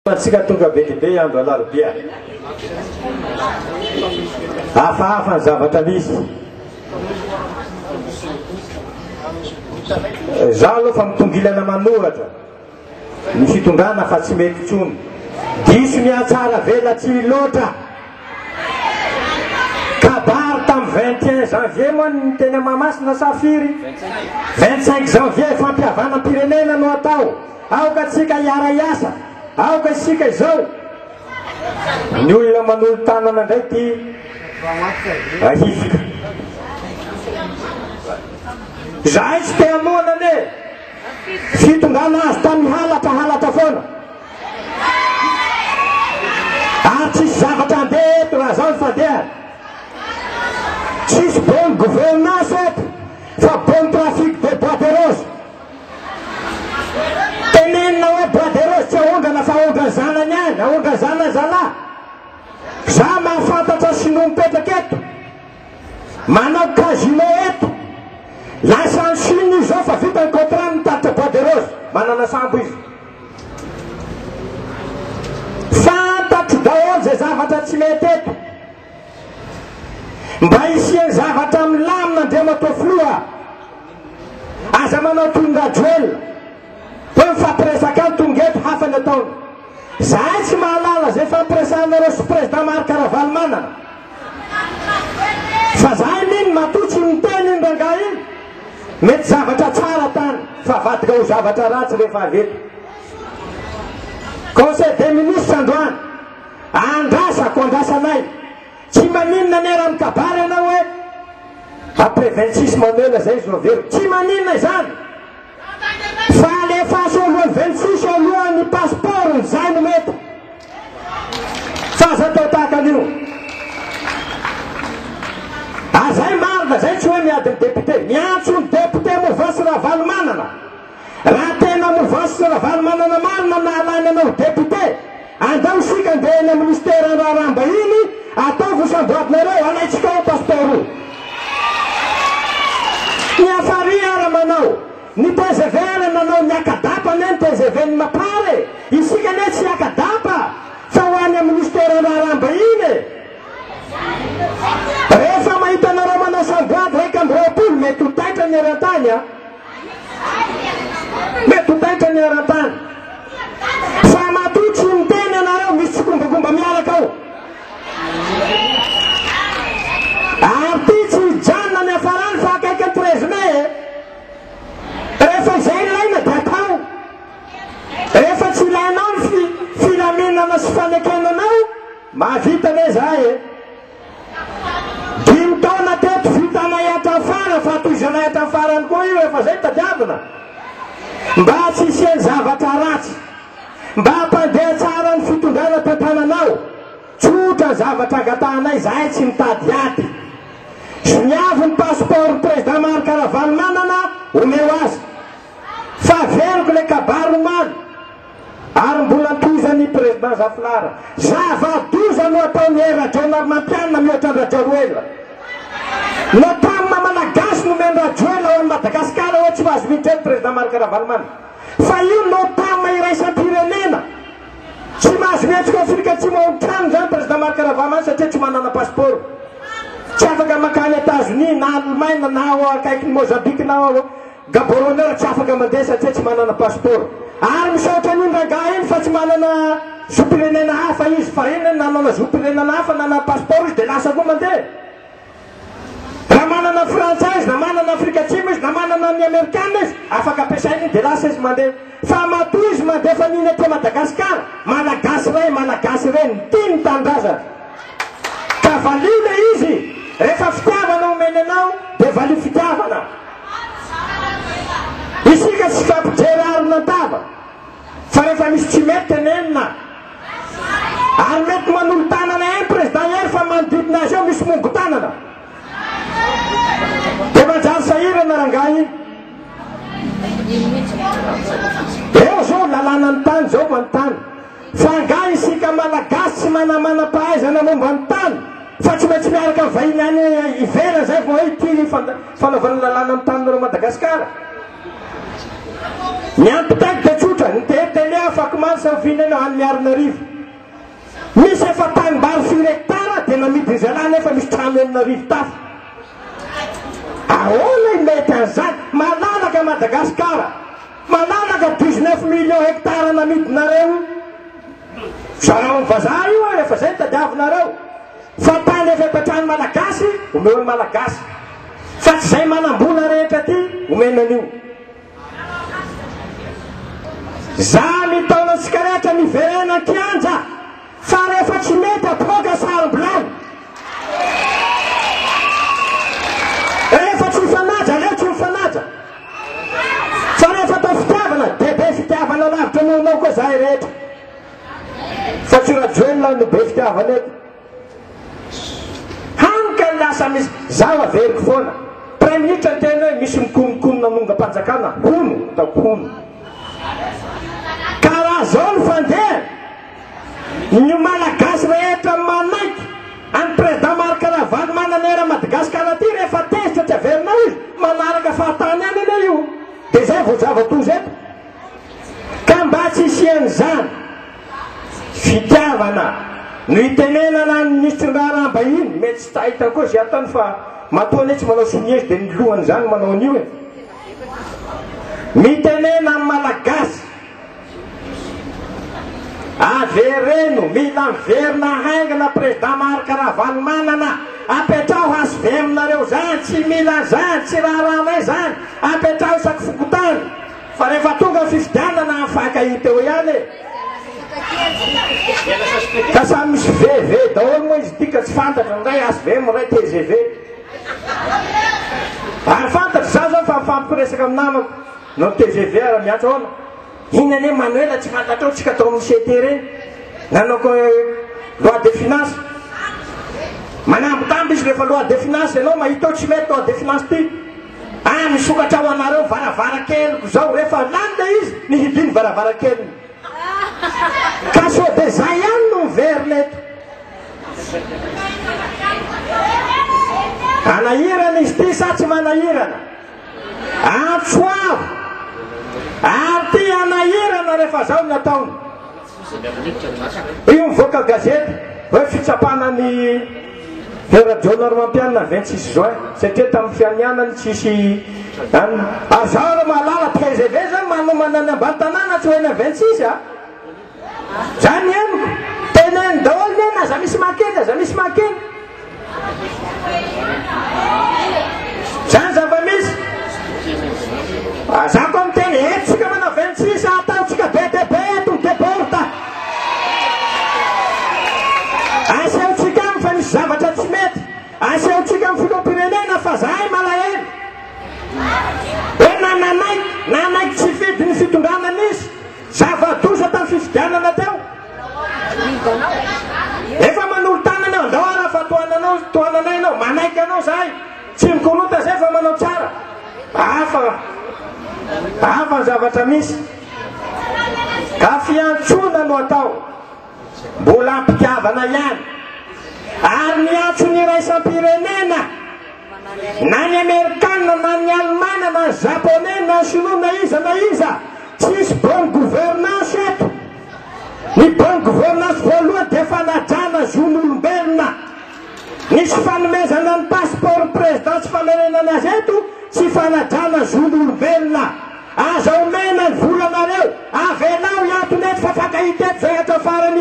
Atsika tonga be lehibe andro alarobia hafahafa ny zavatra misy. Zaho aloha fa mitongilana manoratra ny fitondrana fa tsy mety intsony. Diso ny atsara vela tsy loatra. Kabary tamin'ny 21 janvier moa ny teny Mahamasina safiry 25 janvier fampihavanam-pirenena no atao. Aoka tsika hiara iasa, aoka isika izao. Ny olona manolo tanana ndray ty ahifika. Zahay tsy te hamoana ane fitondrana azy tamin'ny halatra foana. Ary tsisy zavatra andeha eto raha zao ny fandeha. Tsisy bonne gouvernance eto fa bonne trafic de bois de rose. Tenenina hoe bois de rose tsy ahondrana fa ahondra zanany any, ahondra zana zalahy. Za mahafantatra sinoa mipetraka eto, manao casino eto. Lasa ny Chine izy zao fa vita ny contrat mitatitra bois de rose, manana sambo izy. Fantatro daholo zay zavatra tsy mety eto. Mba hisiany zavatra milamina andriamatao filoha. Aza manao tonga-droelona hoe mifampiresaka any tonga eto hafa ny ataony. Zahay tsy mahalala zay fampiresanareo sy président Marc Ravalomanana. Fa zahay miny matotsy miteny iny rangahy iny. Mety zavatra tsara tany fa vadika ho zavatra ratsy rehefa avy eto. Conseil des ministres androany andrasako andrasanay. Tsy maninona ane raha mikabary anao hoe après 26 mamela zay izy novero. Tsy maninona izany. Fa alefaso alohan'ny 26 alohan'ny passeport zay no mety. Fa aza atao tahaka an'io. Azay marina zay tsy hoe miady ny député. Miantso ny député Movasy Ravalomanana. Raha tena Movasy Ravalomanana marina nahalany anao député, andao sika ndeha eny amin'ny ministère raramba iny, ataovy samboatinareo alaitsika ao passeport io. Ny afaria ara manao. Ny TGV nanao ny akadapa ane ny TGV ny mapare. Isika ne tsy akadapa fa ho any amin'ny ministère raramba iny. Rehefa mahita nareo manao samboady raika amby roapolo, mety ho taitra ny eran-tany a. Mety ho taitra ny eran-tany. Fa matotsy miteny anareo misy tsikombagomba miaraka ao. Ary ty tsy hijanona ny afarany fa akaiky ny 13 mai. Rehefa izay ilaina dia atao. Rehefa tsy ilainao ny filaminana sy fanekenanao, mahavita ne zahay e. 5 taona teto vita nahatra afara fa toizana hatra afarany koa io efa zay tadiavina. Mba tsy hisiany zavatra ratsy, mba hampandeha tsara ny fitondrana tantananao. Tsotra zavatra angatahanay, zahay tsy mitady aty. Sy miavo ny passeport président Marc Ravalomanana omeo azy. Fa veriko le kabary omaly. Ary mbola tozany président Zafilara. Zava-doza no ataony radraona mampianina mihoatra ny radraroela. No tamina malagasy no meny radraoela ao amin'ny Madagasikara hoe tsy azo miditra ny président Marc Ravalomanana. Fa io no tamina iraisam-pirenena. Tsy mahazo mihetsika Afrika Atsimo ao trano zany président Marc Ravalomanana satria tsy manana passeport. Tsy afaka makany États-Unis na Allemagne na ao akaiky ny Mozambique na ao Gaborone tsy afaka mandeha satria tsy manana passeport. Ary misaotra an'iny rangahy iny fa tsy manana zo-pirenena hafa izy. Fa iny nanana zo-pirenena hafa nanana passeport izy dia lasa koa mandeha. Raha manana frantsay izy na manana Afrika Atsimo izy na manana ny Amerikana izy, afaka ampiasainy dia lasa izy mandeha. Fa matoa izy mandeha fa niny atao Madagasikara, malagasy ray nitiny tandrazana. Ka valio le izy. Rehefa fitiavana omeny anao dia valio fitiavana. Isika tsy fampijery arina an-tava. Fa rehefa misy tsy mety tenenina. Ary mety manolo tanana eny président ery fa manodidina azy eo misy mongo tanana. Dia manjary sahirana rangahy. Eo zao lalàna ny tany zao manontany. Fa angahy isika malagasy tsy manam-pahaizana momba ny tany. Fa tsy maintsy miaraka amin'ny vahiny any ivelany zay vao hoe ity fanaovana lalàna ny taninareo Madagasikara. Ny ampitaky de tsotra ny teritele afaka mansa fihinana amin'ny Arinarivo. Misy efa tanimbary 4 hectara dia namidy zalahy nefa misy trano Arinarivo tafo. Ahoana mety an'izany? Malalaka Madagasikara, malalaka 19 millions hectara namidinareo. Zareo ny vazaha io efa zay tadiavinareo. Fa tany efa epetrany malagasy omeo malagasy, fa tsy zay manam-bola rehetra ty omena an'io. Za mitaona sikareta miverena kianja fa rehefa tsy mety apoka sarom-bilany. Rehefa tsy mifanaja leo tsy mifanaja, fa rehefa atao fitiavana dia be fitiavana lavitra nohonao koa zahay rehetra, fa tsy rajoenina no be fitiavana eto. Hanika lasa misy zaho averiko foana. Preminitra ny tena hoe misy mikonokonona mongam-panjakana, hono ataoko hono. Karaha zao ny fandeha ny malagasy rehetra manaiky any président Marc Ravalomanana era Madagasikara ty rehefa tezitra tsy averinao izy manaraka fahatany any ane io. Dia zay vao zava-tozy eto. Ka mba tsy isian'izany fitiavana no itenenana ny ministre Ngarambahiny, mety tsy tahita koa zay ataony fa matoany tsy manao signezy dia ny lohany zany manao an'io e. Mitenena amin'ny malagasy avereno, mila miverina haingana président Marc Ravalomanana, apetrao hasivy aminareo zany, tsy mila zany, tsy raharahana zany, apetrao isaky fokotany. Fa rehefa tonga fifidianana afaka teo ihany e. Ka samy misy VV daholo moa izy tika tsy fantatra ny ray ASVM ray TGV. Ary fantatry za zao fa mifampiresaka amin'ny namako no TGV ara miantso ahoana. Iny ane Manuela tsy fantatra ao tsika atao amin'ny CT reny. Nanao loi de finance. Manambitamby izy rehefa loi de finance ianao mahita ao tsy mety loi de finance ty. Ah misokatra ao anareo varavarakely zao rehefa landa izy nihidiny varavarakely. Ka so de zay ihany no miverina eto. Anahirana izy ty sa tsy manahirana? Antsoavo. Ary ty anahirana rehefa zao ny ataony. Io mivoaka gazety hoe fitsapana ny radio Normampianina 26 juin satria tamin'ny fianianany tsisy any. Ary zao ro mahalala TGV zany manomana ny ambany tanàna tsy hoe ny 26 a. Zany henoko teneny daholo ny aza misy makeny, aza misy makeny. Zany zava-misy. Za koa miteny eto tsika mana 26 ataotsika be dia be eto mideporta. Asehotsika amin'ny fa misy zavatra tsy mety. Asehotsika amin'ny filoham-pirenena fa zahay malahelo. Hoe nanaiky tsy fidy ny fitondrana nisy. Zava-doza tamin'ny fifidianana teo. Efa manolo tanana ao andao ara fa tohananay anao manaiky anao zahay. Tsy mikorota zay fa manao tsara. Hafa ny zavatra misy. Ka fiantsona no atao. Mbola ampitiavana ihany. Ary miantso ny raisam-pirenena. Na ny Amerikanina, na ny Alemana, na ny Japonais, na ny Sinoa, na iza. Tsisy bonne gouvernance eto. Ny bonne gouvernance voalohany dia fanajana zon'olombelona. Nisy fanomezana ny passeport président tsy fanarenana azy eto, tsy fanajana zon'olombelona. Aza omena ny volanareo, avelao hiantony eto fa fakahita eto zay eto farany.